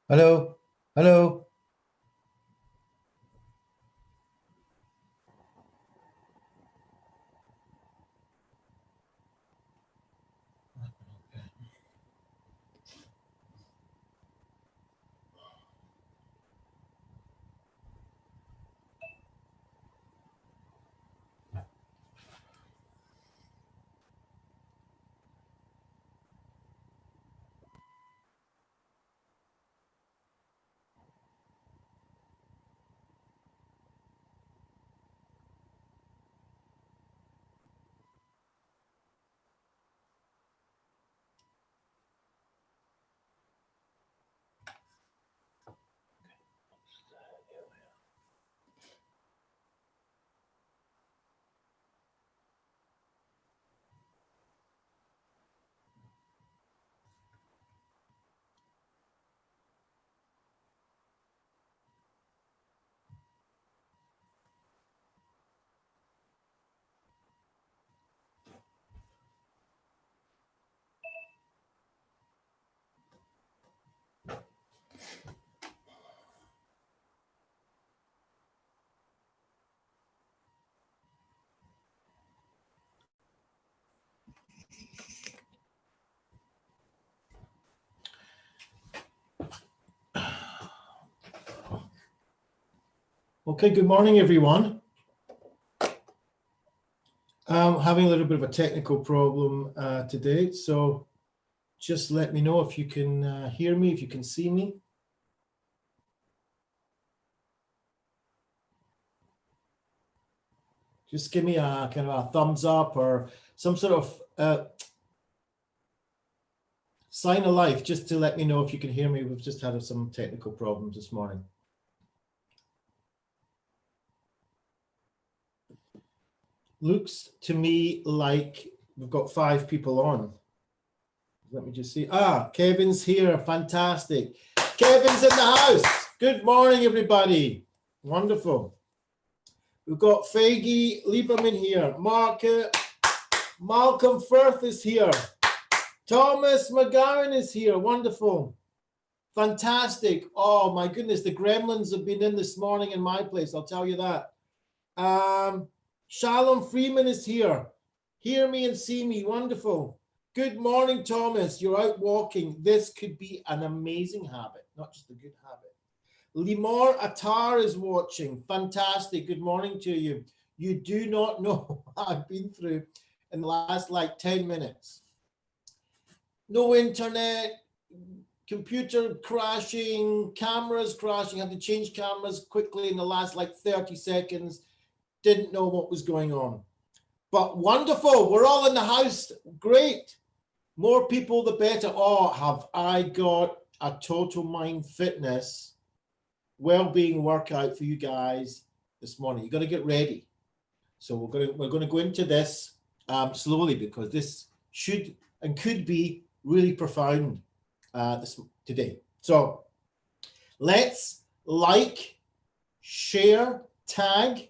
Hello, hello. Okay, good morning, everyone. Having a little bit of a technical problem today, so just let me know if you can hear me, if you can see me. Just give me a kind of a thumbs up or some sort of sign of life, just to let me know if you can hear me. We've just had some technical problems this morning. Looks to me like we've got 5 people on. Let me just see. Kevin's here. Fantastic. Kevin's in the house. Good morning, everybody. Wonderful. We've got Faggy Lieberman here. Malcolm Firth is here. Thomas McGowan is here. Wonderful. Fantastic. Oh, my goodness. The gremlins have been in this morning in my place. I'll tell you that. Shalom Freeman is here. Hear me and see me. Wonderful. Good morning, Thomas. You're out walking. This could be an amazing habit, not just a good habit. Limor Attar is watching. Fantastic. Good morning to you. You do not know what I've been through in the last 10 minutes. No internet, computer crashing, cameras crashing. I had to change cameras quickly in the last 30 seconds. Didn't know what was going on. But wonderful. We're all in the house. Great. More people, the better. Oh, have I got a Total Mind Fitness Wellbeing Workout for you guys this morning. You're going to get ready. So we're going to go into this slowly, because this should and could be really profound today. So let's share, tag,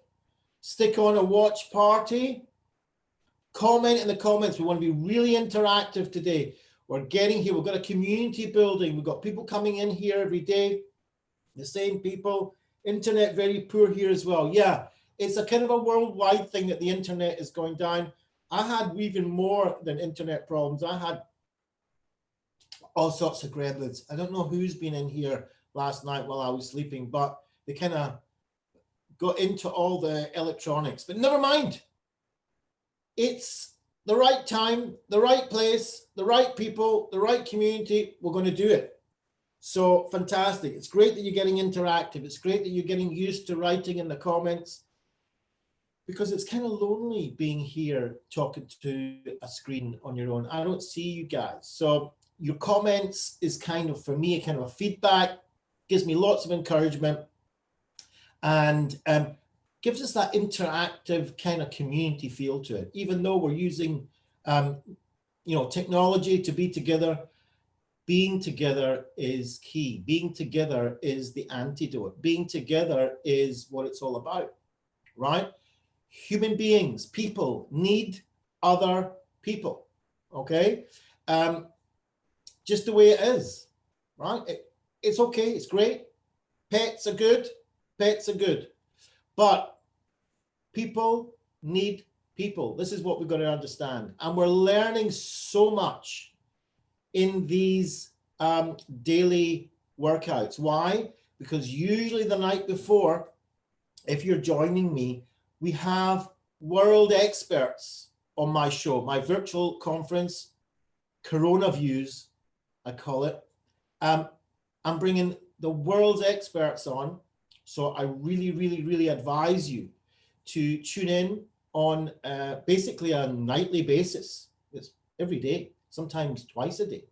stick on a watch party, comment in the comments. We want to be really interactive today. We're getting here. We've got a community building. We've got people coming in here every day, the same people. Internet very poor here as well. Yeah, it's a kind of a worldwide thing that the internet is going down. I had even more than internet problems. I had all sorts of gremlins. I don't know who's been in here last night while I was sleeping, but they kind of got into all the electronics. But never mind. It's the right time, the right place, the right people, the right community. We're going to do it. So fantastic. It's great that you're getting interactive. It's great that you're getting used to writing in the comments, because it's kind of lonely being here talking to a screen on your own. I don't see you guys. So your comments is kind of, for me, a kind of a feedback, gives me lots of encouragement. And gives us that interactive kind of community feel to it, even though we're using, technology to be together. Being together is key. Being together is the antidote. Being together is what it's all about, right? Human beings, people need other people, okay? Just the way it is, right? It's okay, it's great. Pets are good, but people need people. This is what we've got to understand. And we're learning so much in these daily workouts. Why? Because usually the night before, if you're joining me, we have world experts on my show, my virtual conference, Corona Views, I call it. I'm bringing the world's experts on. So I really, really, really advise you to tune in on basically a nightly basis. It's every day, sometimes twice a day.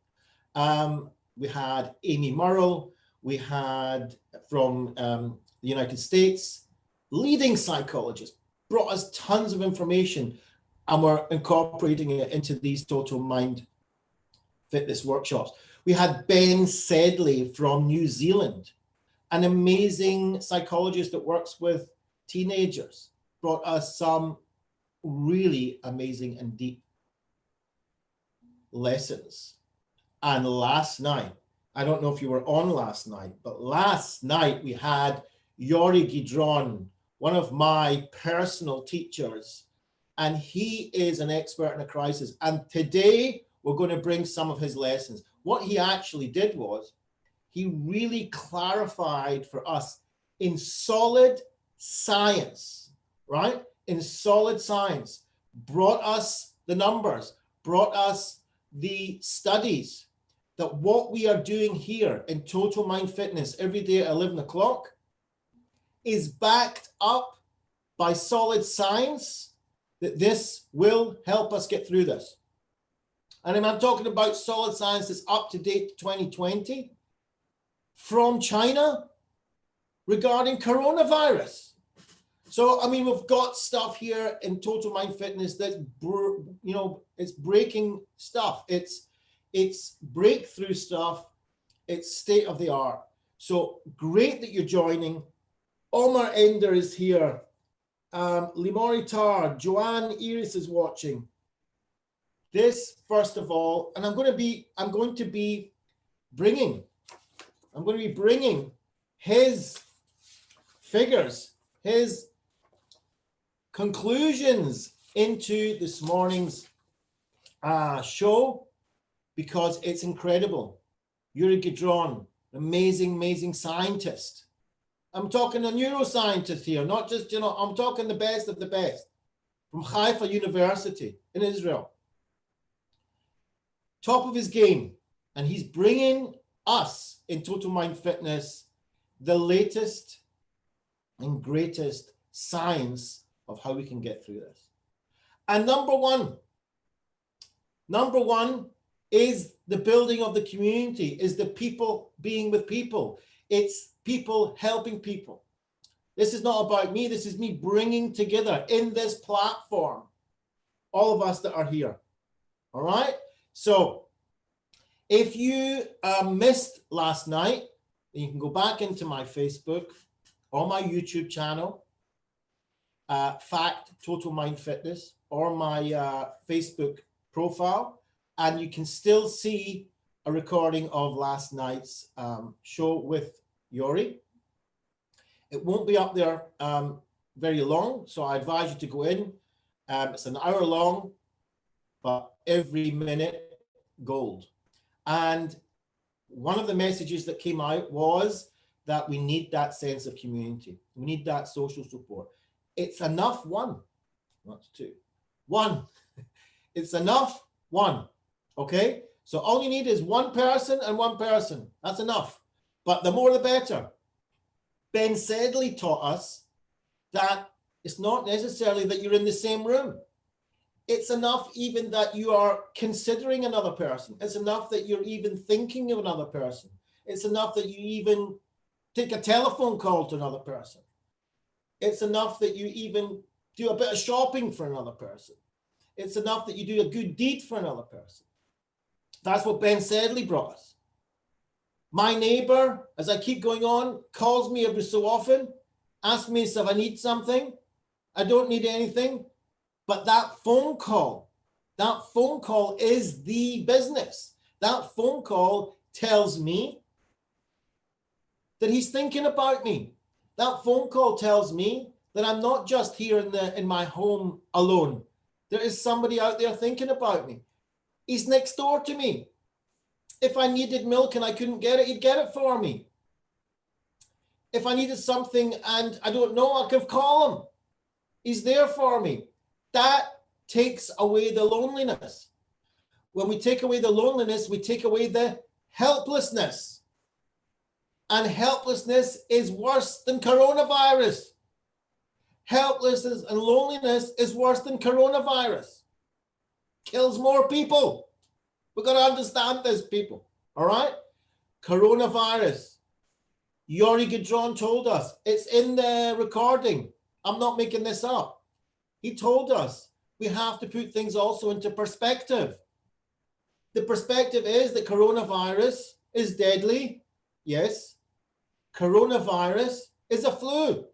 We had Amy Murrell, we had from the United States, leading psychologist, brought us tons of information, and we're incorporating it into these Total Mind Fitness workshops. We had Ben Sedley from New Zealand, an amazing psychologist that works with teenagers, brought us some really amazing and deep lessons. And last night, I don't know if you were on last night, but last night we had Yori Gidron, one of my personal teachers, and he is an expert in a crisis. And today we're going to bring some of his lessons. What he actually did was he really clarified for us in solid science, right? In solid science, brought us the numbers, brought us the studies, that what we are doing here in Total Mind Fitness every day at 11 o'clock is backed up by solid science, that this will help us get through this. And I'm talking about solid science that's up to date 2020 from China regarding coronavirus. So, I mean, we've got stuff here in Total Mind Fitness that's, it's breaking stuff. It's breakthrough stuff. It's state of the art. So great that you're joining. Omar Ender is here. Limori Tar, Joanne Iris is watching. This, first of all, and I'm going to be bringing his figures, his conclusions into this morning's show, because it's incredible. Yuri Gidron, amazing scientist. I'm talking a neuroscientist here, not just, I'm talking the best of the best from Haifa University in Israel. Top of his game. And he's bringing us in Total Mind Fitness the latest and greatest science of how we can get through this. And number one is the building of the community, is the people being with people. It's people helping people. This is not about me. This is me bringing together in this platform all of us that are here. All right. So if you missed last night, you can go back into my Facebook or my YouTube channel, Fact Total Mind Fitness, or my Facebook profile, and you can still see a recording of last night's show with Yori. It won't be up there very long, so I advise you to go in. It's an hour long, but every minute gold. And one of the messages that came out was that we need that sense of community. We need that social support. It's enough one, not two. One. It's enough one. Okay? So all you need is one person and one person. That's enough. But the more the better. Ben Sedley taught us that it's not necessarily that you're in the same room. It's enough even that you are considering another person. It's enough that you're even thinking of another person. It's enough that you even take a telephone call to another person. It's enough that you even do a bit of shopping for another person. It's enough that you do a good deed for another person. That's what Ben Sedley brought us. My neighbor, as I keep going on, calls me every so often, asks me if I need something. I don't need anything, but that phone call is the business. That phone call tells me that he's thinking about me. That phone call tells me that I'm not just here in my home alone. There is somebody out there thinking about me. He's next door to me. If I needed milk and I couldn't get it, he'd get it for me. If I needed something and I don't know, I could call him. He's there for me. That takes away the loneliness. When we take away the loneliness, we take away the helplessness. And helplessness is worse than coronavirus. Helplessness and loneliness is worse than coronavirus. Kills more people. We've got to understand this, people. All right? Coronavirus. Yori Gidron told us. It's in the recording. I'm not making this up. He told us we have to put things also into perspective. The perspective is that coronavirus is deadly. Yes. Coronavirus is a flu.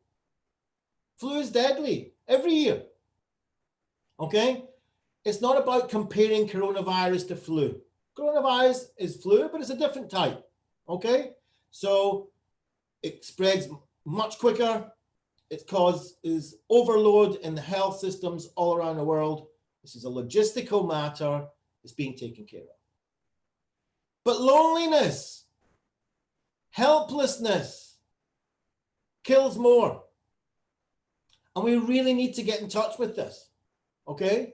Flu is deadly every year. Okay? It's not about comparing coronavirus to flu. Coronavirus is flu, but it's a different type. Okay? So it spreads much quicker. It causes overload in the health systems all around the world. This is a logistical matter. It's being taken care of. But loneliness, helplessness kills more. And we really need to get in touch with this. Okay?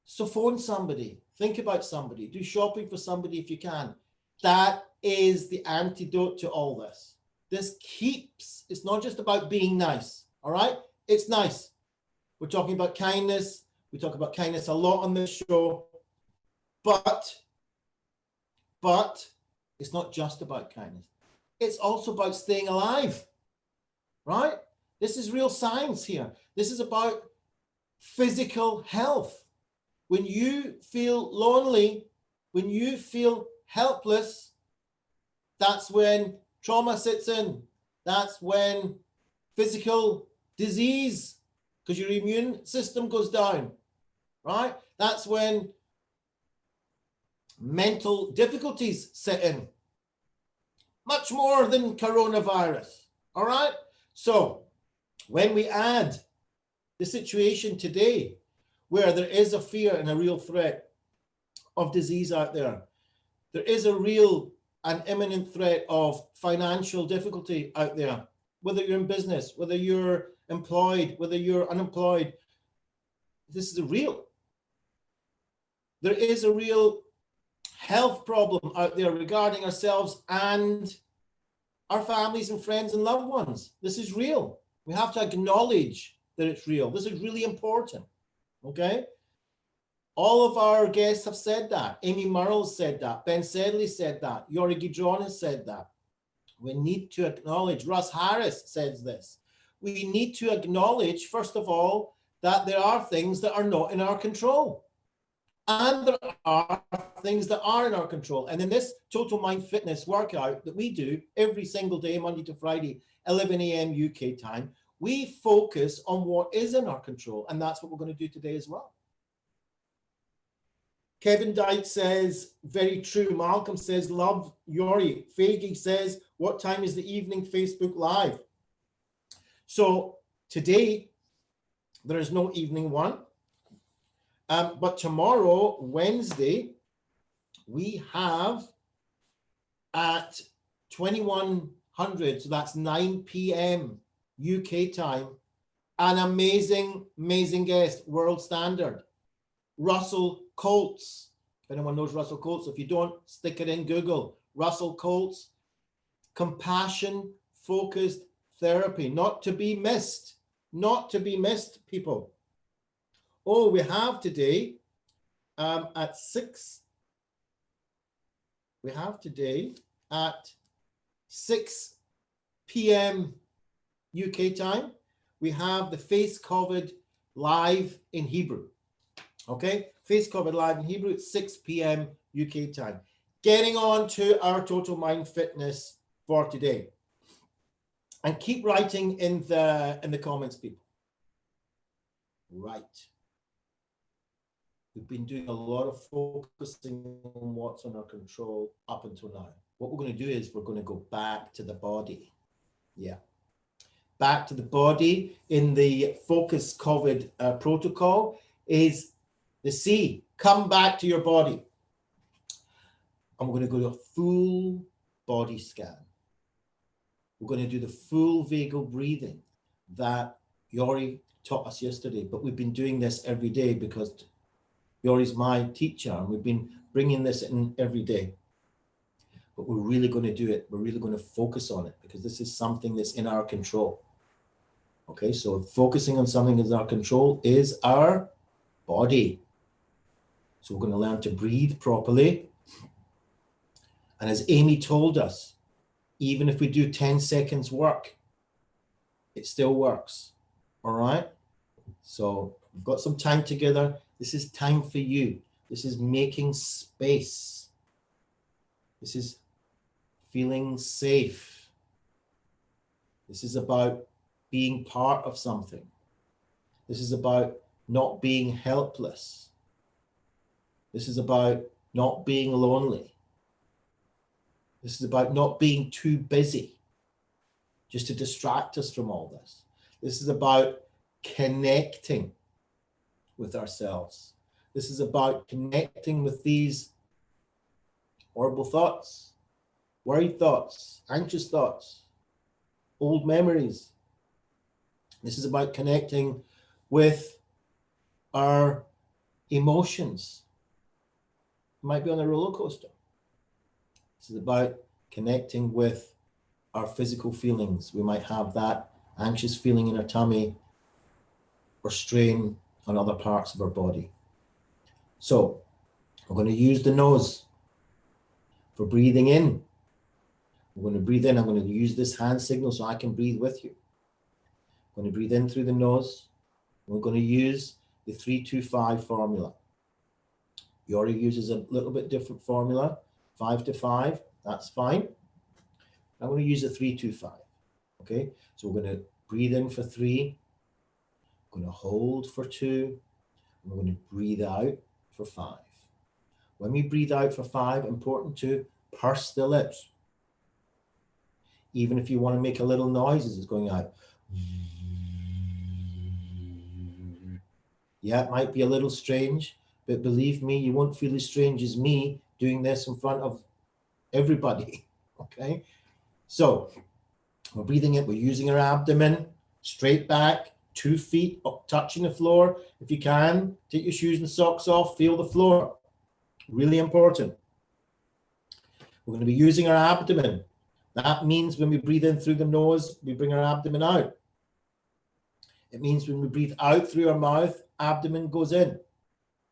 So phone somebody, think about somebody, do shopping for somebody if you can. That is the antidote to all this. This keeps, it's not just about being nice, all right? It's nice. We're talking about kindness. We talk about kindness a lot on this show. But it's not just about kindness. It's also about staying alive, right? This is real science here. This is about physical health. When you feel lonely, when you feel helpless, that's when trauma sits in. That's when physical disease, because your immune system goes down, right? That's when mental difficulties set in. Much more than coronavirus, all right? So when we add the situation today, where there is a fear and a real threat of disease out there, there is a real and imminent threat of financial difficulty out there, whether you're in business, whether you're employed, whether you're unemployed, this is real. There is a real health problem out there regarding ourselves and our families and friends and loved ones. This is real. We have to acknowledge that it's real. This is really important. Okay? All of our guests have said that. Amy Murrell said that. Ben Sedley said that. Yori Gidron has said that. We need to acknowledge, Russ Harris says this. We need to acknowledge, first of all, that there are things that are not in our control. And there are things that are in our control. And in this Total Mind Fitness workout that we do every single day, Monday to Friday, 11 a.m. UK time, we focus on what is in our control. And that's what we're going to do today as well. Kevin Dyke says, very true. Malcolm says, love Yori. Faggy says, what time is the evening Facebook Live? So today, there is no evening one. But tomorrow, Wednesday, we have at 2100, so that's 9 p.m. UK time, an amazing, amazing guest, world standard, Russell Coates. If anyone knows Russell Coates, if you don't, stick it in Google. Russell Coates, compassion-focused therapy, not to be missed, people. Oh, we have today at 6. We have today at 6 p.m. UK time, we have the Face Covered live in Hebrew. Okay, Face Covered live in Hebrew at 6 p.m. UK time. Getting on to our Total Mind Fitness for today. And keep writing in the comments, people. Right. We've been doing a lot of focusing on what's on our control up until now. What we're going to do is we're going to go back to the body. Yeah. Back to the body in the focus COVID protocol is the C. Come back to your body. And we're going to go to a full body scan. We're going to do the full vagal breathing that Yori taught us yesterday, but we've been doing this every day because Yori's my teacher, and we've been bringing this in every day. But we're really going to do it. We're really going to focus on it because this is something that's in our control. Okay, so focusing on something that's in our control is our body. So we're going to learn to breathe properly. And as Amy told us, even if we do 10 seconds work, it still works. All right? So we've got some time together. This is time for you. This is making space. This is feeling safe. This is about being part of something. This is about not being helpless. This is about not being lonely. This is about not being too busy just to distract us from all this. This is about connecting with ourselves. This is about connecting with these horrible thoughts, worried thoughts, anxious thoughts, old memories. This is about connecting with our emotions. You might be on a roller coaster. This is about connecting with our physical feelings. We might have that anxious feeling in our tummy or strain on other parts of our body. So we're going to use the nose for breathing in. I'm going to breathe in. I'm going to use this hand signal so I can breathe with you. I'm going to breathe in through the nose. We're going to use the 3-2-5 formula. Yori uses a little bit different formula, 5 to 5. That's fine. I'm going to use a 3-2-5. Okay, so we're going to breathe in for 3. We're going to hold for 2. And we're going to breathe out for 5. When we breathe out for 5, important to purse the lips. Even if you want to make a little noise as it's going out. Yeah, it might be a little strange, but believe me, you won't feel as strange as me doing this in front of everybody. Okay, so we're breathing in, we're using our abdomen, straight back, 2 feet up, touching the floor. If you can, take your shoes and socks off, feel the floor. Really important. We're going to be using our abdomen. That means when we breathe in through the nose, we bring our abdomen out. It means when we breathe out through our mouth, abdomen goes in.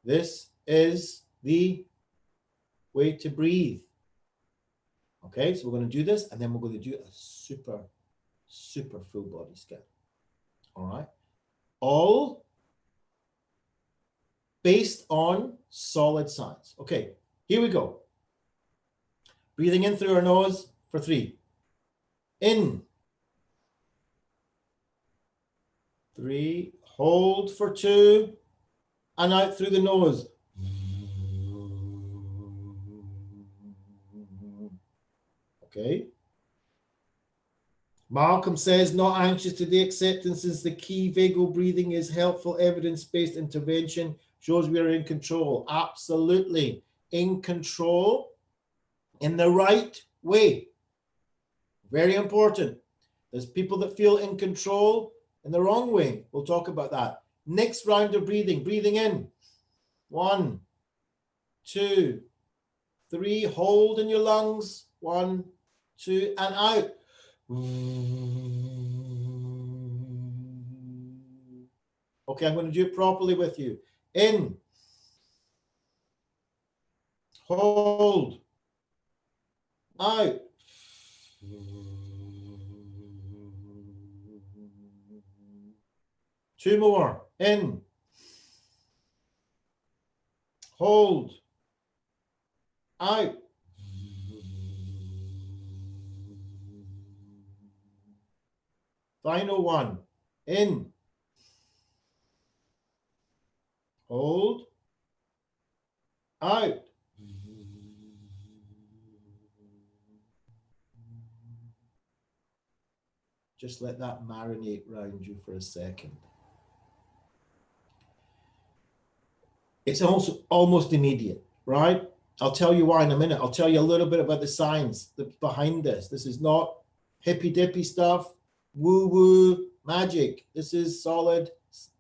This is the way to breathe. Okay, so we're going to do this, and then we're going to do a super full body scan. All right. All based on solid science. Okay, here we go. Breathing in through our nose for 3. In. 3. Hold for 2. And out through the nose. Okay. Malcolm says, not anxious today. Acceptance is the key. Vagal breathing is helpful. Evidence-based intervention shows we are in control. Absolutely. In control in the right way. Very important. There's people that feel in control in the wrong way. We'll talk about that. Next round of breathing. Breathing in. 1, 2, 3. Hold in your lungs. 1, 2, and out. Okay, I'm going to do it properly with you. In. Hold. Out. 2 more. In. Hold. Out. Final one. In. Hold. Out. Just let that marinate around you for a second. It's also almost immediate, right? I'll tell you why in a minute. I'll tell you a little bit about the science behind this. This is not hippy-dippy stuff, woo-woo magic. This is solid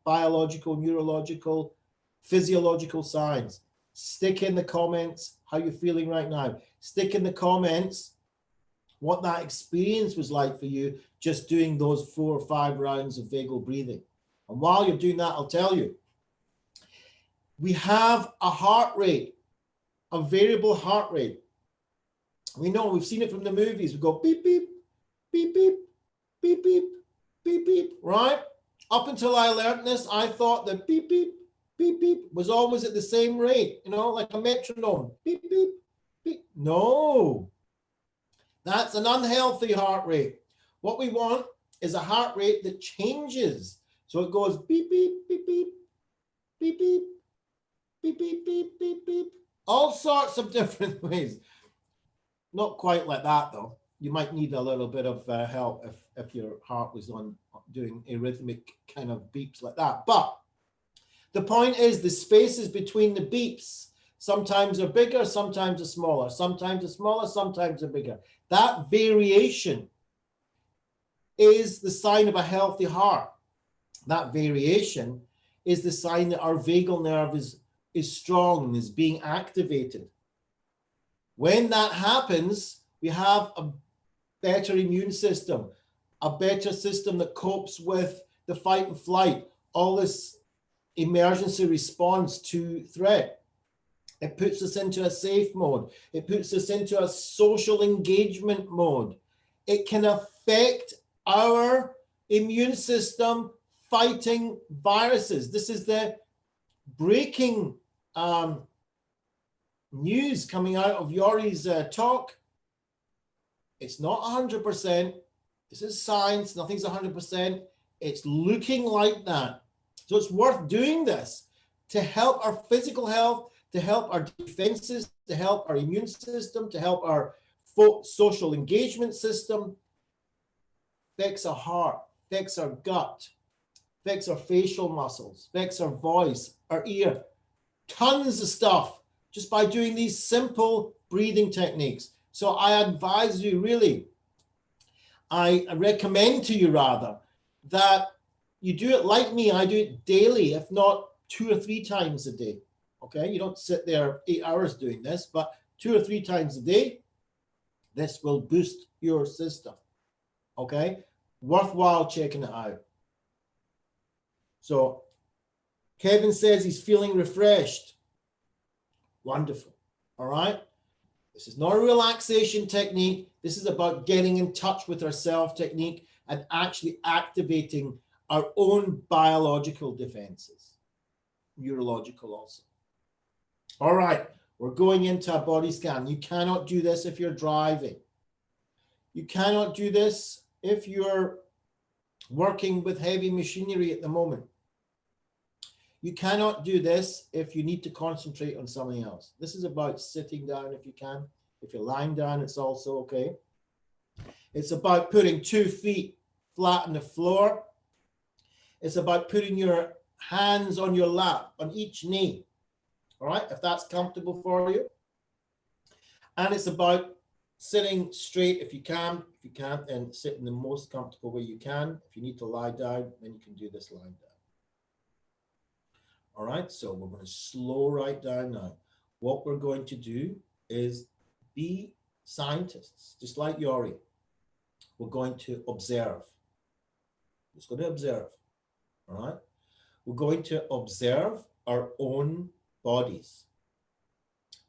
biological, neurological, physiological science. Stick in the comments how you're feeling right now. Stick in the comments what that experience was like for you just doing those 4 or 5 rounds of vagal breathing. And while you're doing that, I'll tell you, we have a heart rate, a variable heart rate. We know, we've seen it from the movies. We go beep, beep, beep, beep, beep, beep, beep, beep, right? Up until I learned this, I thought that beep, beep, beep, beep was always at the same rate, you know, like a metronome. Beep, beep, beep. No, that's an unhealthy heart rate. What we want is a heart rate that changes. So it goes beep, beep, beep, beep, beep, beep, beep, beep, beep, beep, beep. All sorts of different ways. Not quite like that, though. You might need a little bit of help if your heart was on doing arrhythmic kind of beeps like that. But the point is the spaces between the beeps sometimes are bigger, sometimes are smaller, sometimes are smaller, sometimes are bigger. That variation is the sign of a healthy heart. That variation is the sign that our vagal nerve is strong and is being activated. When that happens, we have a better immune system, a better system that copes with the fight and flight, all this emergency response to threat. It puts us into a safe mode. It puts us into a social engagement mode. It can affect our immune system fighting viruses. This is the breaking news coming out of Yori's talk. It's not 100%. This is science. Nothing's 100%. It's looking like that. So it's worth doing this to help our physical health, to help our defenses, to help our immune system, to help our social engagement system. Affects our heart, affects our gut, affects our facial muscles, affects our voice, our ear. Tons of stuff just by doing these simple breathing techniques. So I advise you, really, I recommend to you rather, that you do it like me. I do it daily, if not 2 or 3 times a day. Okay, you don't sit there 8 hours doing this, but 2 or 3 times a day. This will boost your system. Okay, worthwhile checking it out. So Kevin says he's feeling refreshed. Wonderful. All right. This is not a relaxation technique. This is about getting in touch with ourself technique and actually activating our own biological defenses, neurological also. All right. We're going into a body scan. You cannot do this if you're driving. You cannot do this if you're working with heavy machinery at the moment. You cannot do this if you need to concentrate on something else. This is about sitting down if you can. If you're lying down, it's also okay. It's about putting 2 feet flat on the floor. It's about putting your hands on your lap, on each knee. All right, if that's comfortable for you. And it's about sitting straight if you can. If you can't, then sit in the most comfortable way you can. If you need to lie down, then you can do this lying down. All right, so we're going to slow right down now. What we're going to do is be scientists, just like Yori. We're going to observe. Just going to observe. All right, we're going to observe our own bodies.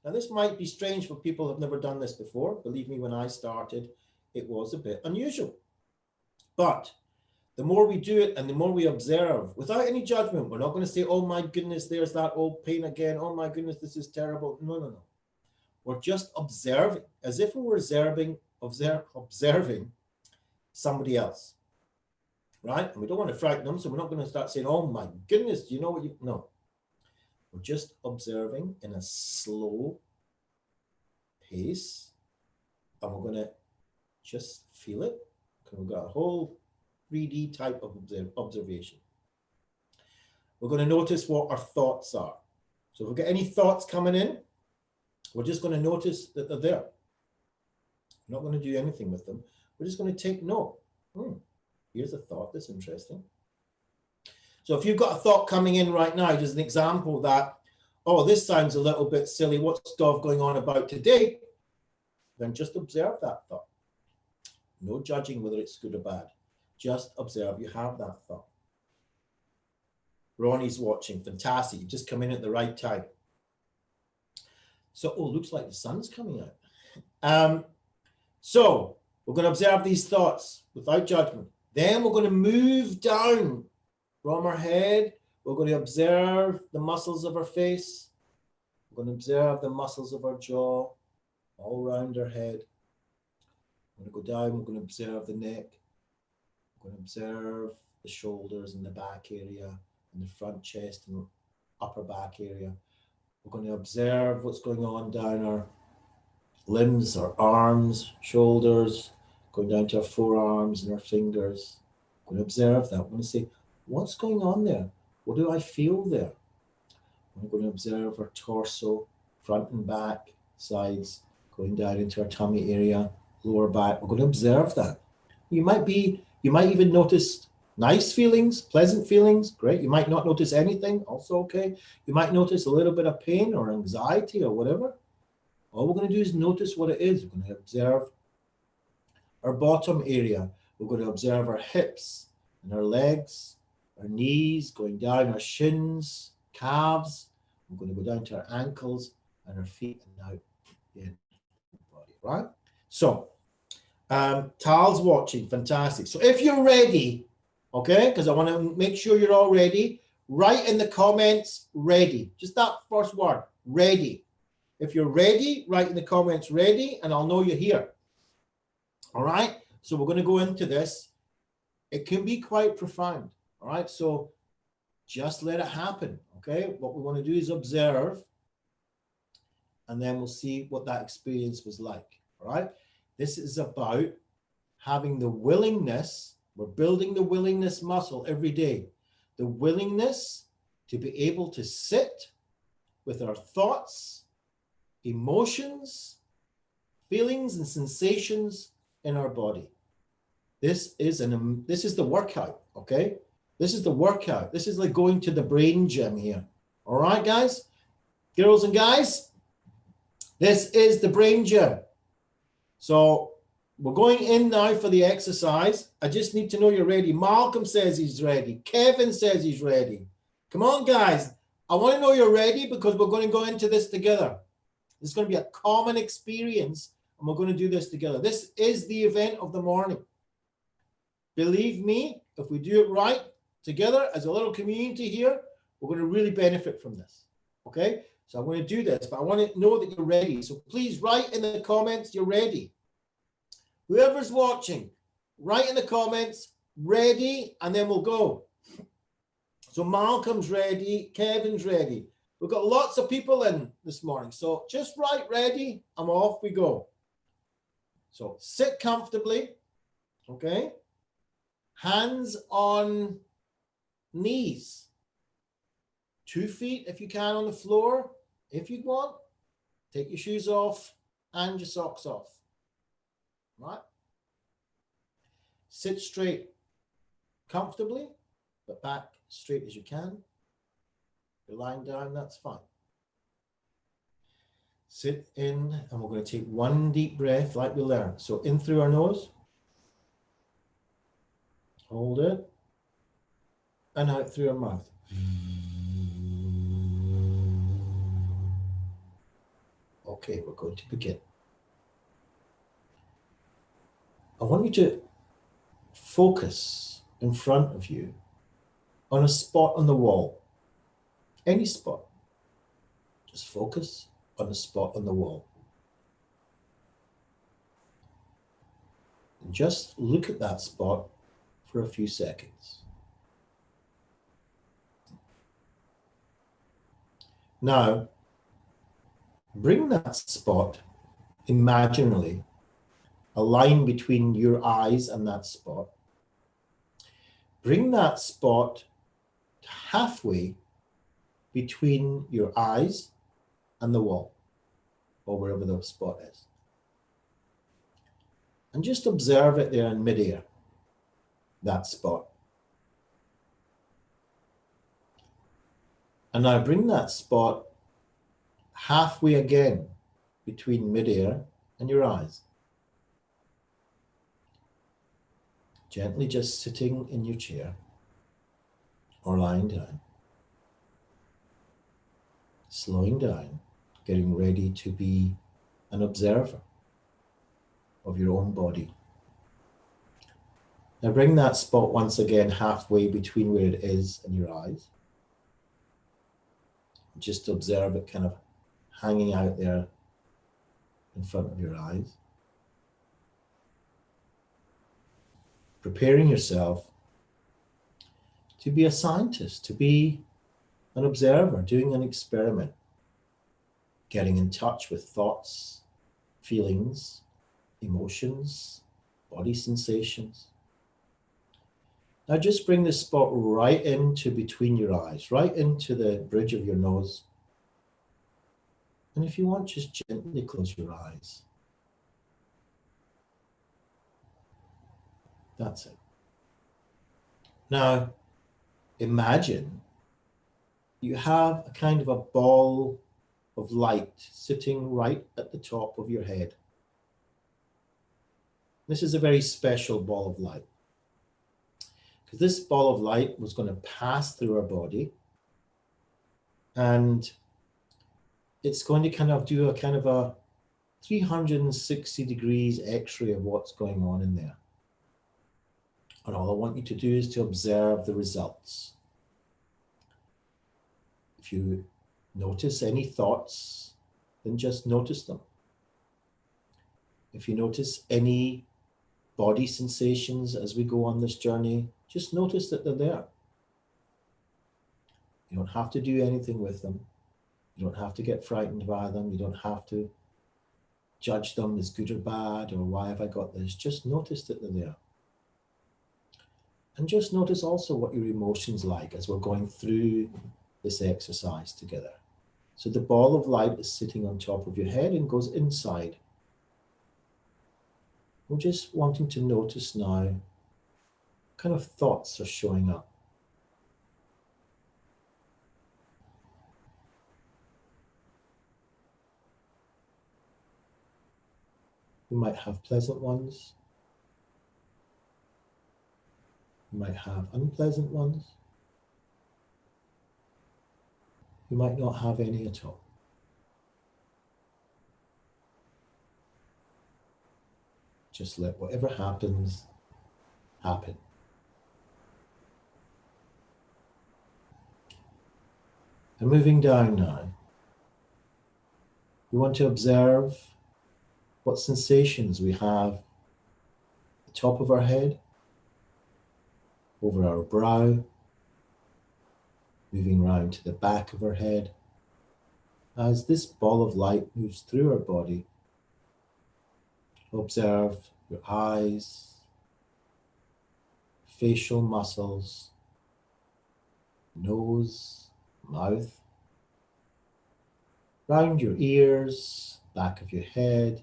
Now, this might be strange for people who have never done this before. Believe me, when I started, it was a bit unusual. But the more we do it and the more we observe without any judgment. We're not going to say, oh my goodness, there's that old pain again. Oh my goodness, this is terrible. No, no, no. We're just observing as if we were observing somebody else, right? And we don't want to frighten them. So we're not going to start saying, oh my goodness, do you know what you, no. We're just observing in a slow pace, and we're going to just feel it. We've got a whole 3D type of observation. We're going to notice what our thoughts are. So if we get any thoughts coming in, we're just going to notice that they're there. We're not going to do anything with them. We're just going to take note. Here's a thought that's interesting. So if you've got a thought coming in right now, just an example that, oh, this sounds a little bit silly. What's Dov going on about today? Then just observe that thought. No judging whether it's good or bad. Just observe you have that thought. Ronnie's watching. Fantastic. You just come in at the right time. So, oh, looks like the sun's coming out. So we're going to observe these thoughts without judgment. Then we're going to move down from our head. We're going to observe the muscles of our face. We're going to observe the muscles of our jaw all around our head. We're going to go down. We're going to observe the neck. We're going to observe the shoulders and the back area and the front chest and upper back area. We're going to observe what's going on down our limbs, our arms, shoulders, going down to our forearms and our fingers. We're going to observe that. We're going to say, what's going on there? What do I feel there? We're going to observe our torso, front and back, sides, going down into our tummy area, lower back. We're going to observe that. You might even notice nice feelings, pleasant feelings, great. You might not notice anything, also okay. You might notice a little bit of pain or anxiety or whatever. All we're going to do is notice what it is. We're going to observe our bottom area. We're going to observe our hips and our legs, our knees, going down our shins, calves. We're going to go down to our ankles and our feet and now the end of the body, right? So, Tal's watching, fantastic. So if you're ready, okay, because I want to make sure you're all ready, write in the comments, ready. Just that first word, ready. If you're ready, write in the comments, ready, and I'll know you're here. All right, so we're going to go into this. It can be quite profound, all right? So just let it happen, okay? What we want to do is observe, and then we'll see what that experience was like, all right? This is about having the willingness. We're building the willingness muscle every day. The willingness to be able to sit with our thoughts, emotions, feelings, and sensations in our body. This is the workout, okay? This is the workout. This is like going to the brain gym here. All right, guys? Girls and guys? This is the brain gym. So we're going in now for the exercise. I just need to know you're ready. Malcolm says he's ready. Kevin says he's ready. Come on, guys. I want to know you're ready because we're going to go into this together. This is going to be a common experience, and we're going to do this together. This is the event of the morning. Believe me, if we do it right together as a little community here, we're going to really benefit from this. Okay? So I'm going to do this, but I want to know that you're ready. So please write in the comments you're ready. Whoever's watching, write in the comments, ready, and then we'll go. So Malcolm's ready, Kevin's ready. We've got lots of people in this morning. So just write ready, and off we go. So sit comfortably, okay? Hands on knees. 2 feet, if you can, on the floor. If you want, take your shoes off and your socks off. Right? Sit straight, comfortably, but back straight as you can. If you're lying down, that's fine. Sit in, and we're going to take one deep breath like we learned. So in through our nose. Hold it. And out through our mouth. Okay, we're going to begin. I want you to focus in front of you on a spot on the wall. Any spot. Just focus on the spot on the wall. And just look at that spot for a few seconds. Now, bring that spot imaginarily, a line between your eyes and that spot. Bring that spot halfway between your eyes and the wall, or wherever the spot is. And just observe it there in midair, that spot. And now bring that spot halfway again between midair and your eyes. Gently just sitting in your chair or lying down. Slowing down, getting ready to be an observer of your own body. Now bring that spot once again halfway between where it is and your eyes. Just observe it kind of hanging out there in front of your eyes. Preparing yourself to be a scientist, to be an observer, doing an experiment, getting in touch with thoughts, feelings, emotions, body sensations. Now just bring this spot right into between your eyes, right into the bridge of your nose. And if you want, just gently close your eyes. That's it. Now, imagine you have a kind of a ball of light sitting right at the top of your head. This is a very special ball of light, because this ball of light was going to pass through our body, and it's going to kind of do a kind of a 360 degrees x-ray of what's going on in there. And all I want you to do is to observe the results. If you notice any thoughts, then just notice them. If you notice any body sensations as we go on this journey, just notice that they're there. You don't have to do anything with them. You don't have to get frightened by them. You don't have to judge them as good or bad, or why have I got this? Just notice that they're there. And just notice also what your emotions like as we're going through this exercise together. So the ball of light is sitting on top of your head and goes inside. We're just wanting to notice now what kind of thoughts are showing up. You might have pleasant ones. You might have unpleasant ones. You might not have any at all. Just let whatever happens, happen. And moving down now, we want to observe what sensations we have at the top of our head, over our brow, moving round to the back of our head. As this ball of light moves through our body, observe your eyes, facial muscles, nose, mouth, round your ears, back of your head,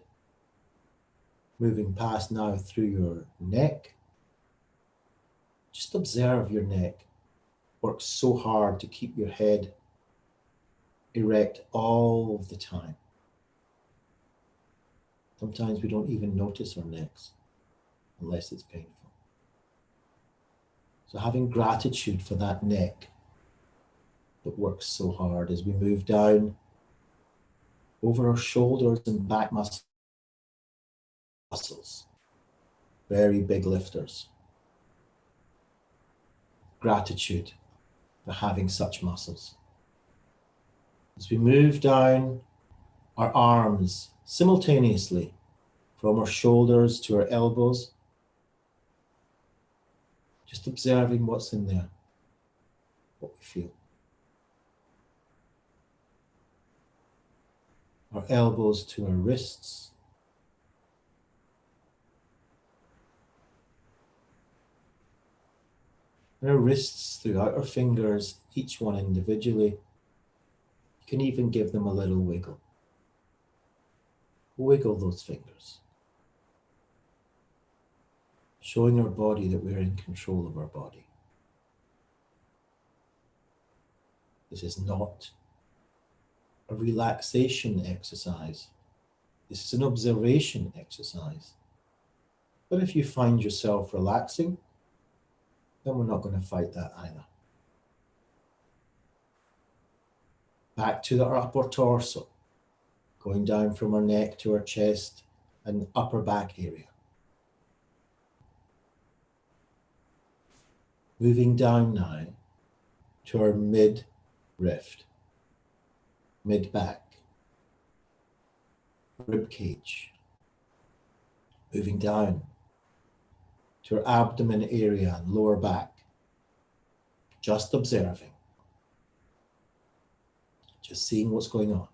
moving past now through your neck. Just observe your neck. Works so hard to keep your head erect all of the time. Sometimes we don't even notice our necks unless it's painful. So having gratitude for that neck that works so hard as we move down over our shoulders and back muscles, very big lifters. gratitude for having such muscles. As we move down our arms simultaneously from our shoulders to our elbows, just observing what's in there, what we feel. Our elbows to our wrists, and our wrists throughout our fingers, each one individually. You can even give them a little wiggle. Wiggle those fingers, showing our body that we're in control of our body. This is not a relaxation exercise. This is an observation exercise. But if you find yourself relaxing, then we're not going to fight that either. Back to our upper torso, going down from our neck to our chest and upper back area. Moving down now to our mid-rift, mid-back, rib cage. Moving down to our abdomen area and lower back. Just observing. Just seeing what's going on.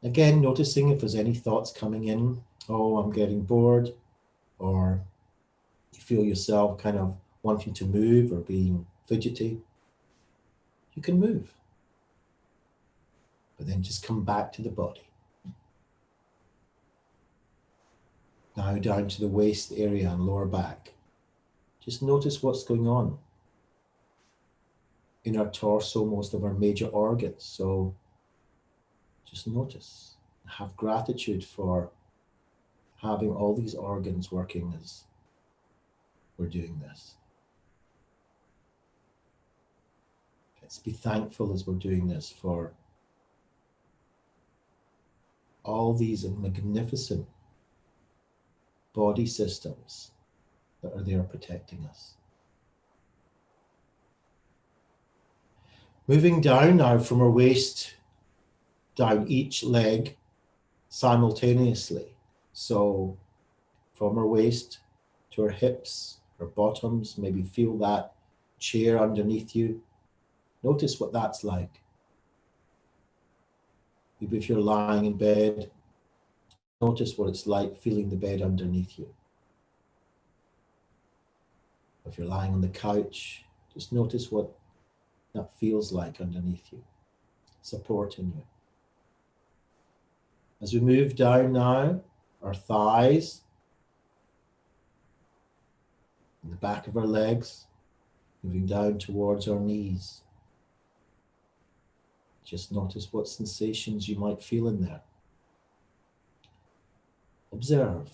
Again, noticing if there's any thoughts coming in. Oh, I'm getting bored. Or you feel yourself kind of wanting to move or being fidgety. You can move. But then just come back to the body. Now down to the waist area and lower back. Just notice what's going on in our torso, most of our major organs. So just notice. Have gratitude for having all these organs working as we're doing this. Let's be thankful as we're doing this for all these magnificent body systems that are there protecting us. Moving down now from our waist, down each leg simultaneously. So from our waist to our hips, our bottoms, maybe feel that chair underneath you. Notice what that's like. Maybe if you're lying in bed, notice what it's like feeling the bed underneath you. If you're lying on the couch, just notice what that feels like underneath you, supporting you. As we move down now, our thighs, and the back of our legs, moving down towards our knees. Just notice what sensations you might feel in there. Observe.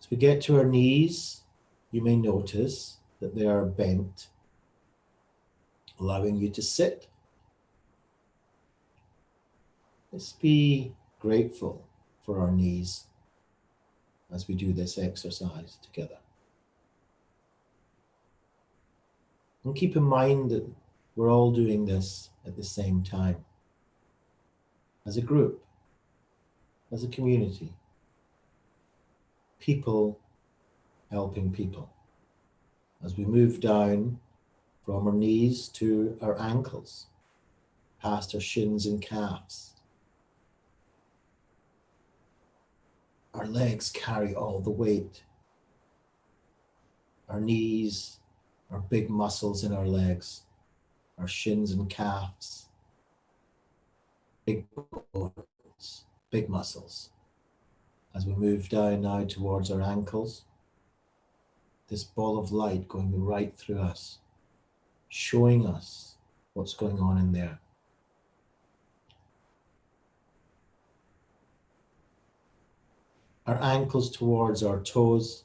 As we get to our knees, you may notice that they are bent, allowing you to sit. Let's be grateful for our knees as we do this exercise together. And keep in mind that we're all doing this at the same time, as a group, as a community, people helping people. As we move down from our knees to our ankles, past our shins and calves. Our legs carry all the weight. Our knees are big muscles in our legs, our shins and calves, big bones, big muscles. As we move down now towards our ankles, this ball of light going right through us, showing us what's going on in there. Our ankles towards our toes,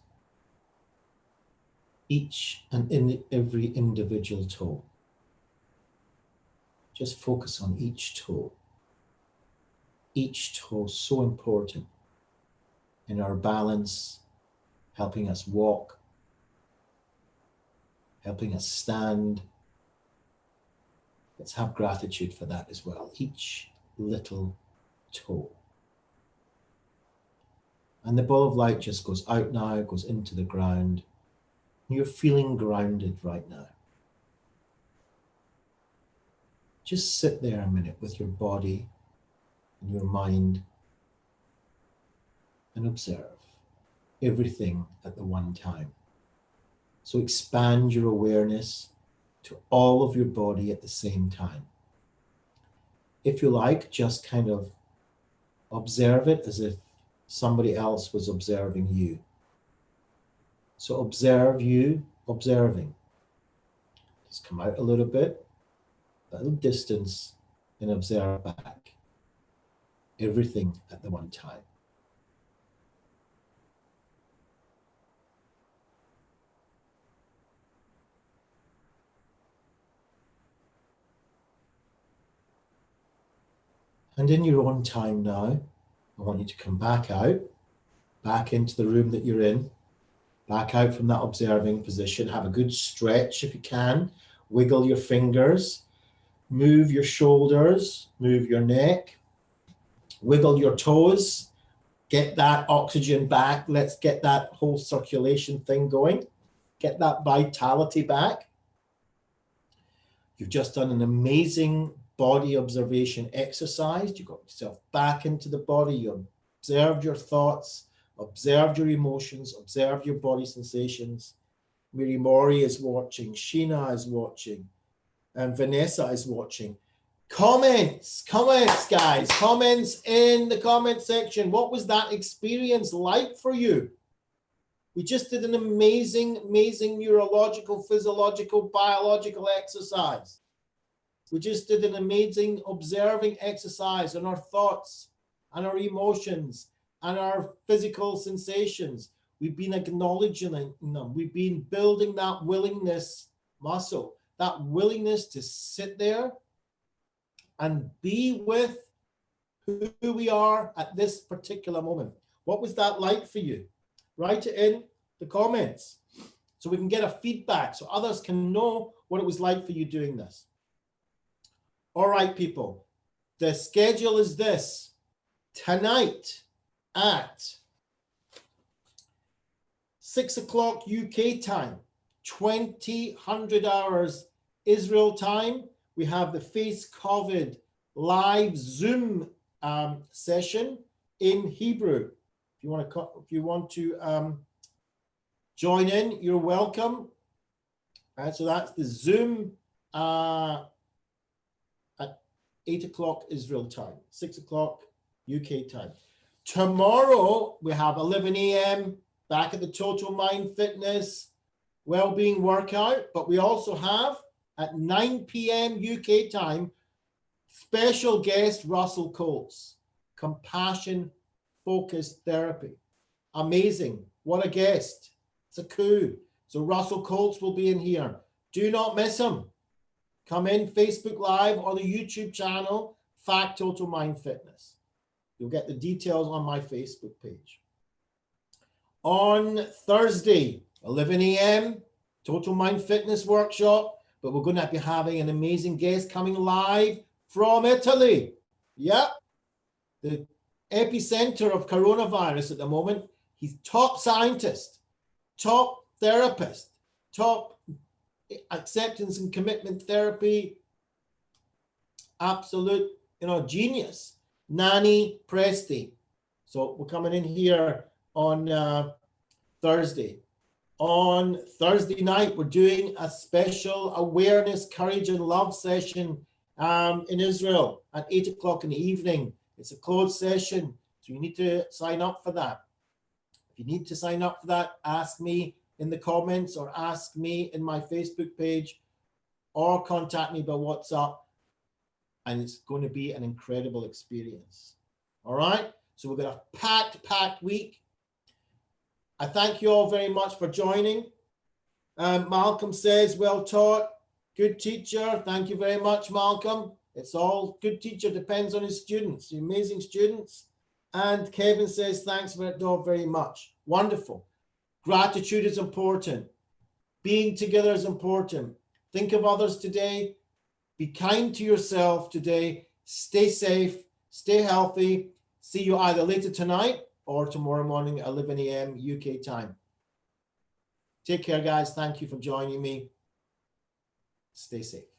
each and every individual toe. Just focus on each toe. Each toe so important in our balance, helping us walk, helping us stand. Let's have gratitude for that as well. Each little toe. And the ball of light just goes out now, goes into the ground. You're feeling grounded right now. Just sit there a minute with your body and your mind and observe everything at the one time. So expand your awareness to all of your body at the same time. If you like, just kind of observe it as if somebody else was observing you. So observe you observing. Just come out a little bit, a little distance, and observe back. Everything at the one time. And in your own time now, I want you to come back out, back into the room that you're in, back out from that observing position. Have a good stretch if you can. Wiggle your fingers, move your shoulders, move your neck, wiggle your toes, get that oxygen back. Let's get that whole circulation thing going. Get that vitality back. You've just done an amazing body observation exercise. You got yourself back into the body. You observed your thoughts, observed your emotions, observed your body sensations. Miri Mori is watching, Sheena is watching, and Vanessa is watching. Comments, guys. Comments in the comment section. What was that experience like for you? We just did an amazing neurological, physiological, biological exercise. We just did an amazing observing exercise on our thoughts and our emotions and our physical sensations. We've been acknowledging them. We've been building that willingness muscle, that willingness to sit there and be with who we are at this particular moment. What was that like for you? Write it in the comments so we can get a feedback so others can know what it was like for you doing this. All right, people, the schedule is this. Tonight at 6 o'clock UK time, 2000 hours Israel time, we have the Face COVID live Zoom session in Hebrew. If you want to join in, you're welcome. So that's the Zoom at 8 o'clock Israel time, 6 o'clock UK time. Tomorrow we have 11 a.m. back at the Total Mind Fitness Wellbeing Workout, but we also have at 9 p.m. UK time, special guest Russell Coates, compassion focused therapy. Amazing. What a guest. It's a coup. So Russell Coates will be in here. Do not miss him. Come in Facebook Live or the YouTube channel, Fact Total Mind Fitness. You'll get the details on my Facebook page. On Thursday, 11 a.m., Total Mind Fitness Workshop, but we're going to be having an amazing guest coming live from Italy. Yep. The epicenter of coronavirus at the moment. He's top scientist, top therapist, top acceptance and commitment therapy, absolute, genius. Nani Presti. So we're coming in here on Thursday. On Thursday night, we're doing a special awareness, courage, and love session in Israel at 8 o'clock in the evening. It's a closed session, so you need to sign up for that. If you need to sign up for that, ask me in the comments or ask me in my Facebook page or contact me by WhatsApp, and it's going to be an incredible experience. All right, so we've got a packed week. I thank you all very much for joining. Malcolm says, well taught, good teacher. Thank you very much, Malcolm. It's all good teacher, depends on his students, the amazing students. And Kevin says, thanks very much. Wonderful. Gratitude is important. Being together is important. Think of others today. Be kind to yourself today. Stay safe. Stay healthy. See you either later tonight or tomorrow morning at 11 a.m. UK time. Take care, guys. Thank you for joining me. Stay safe.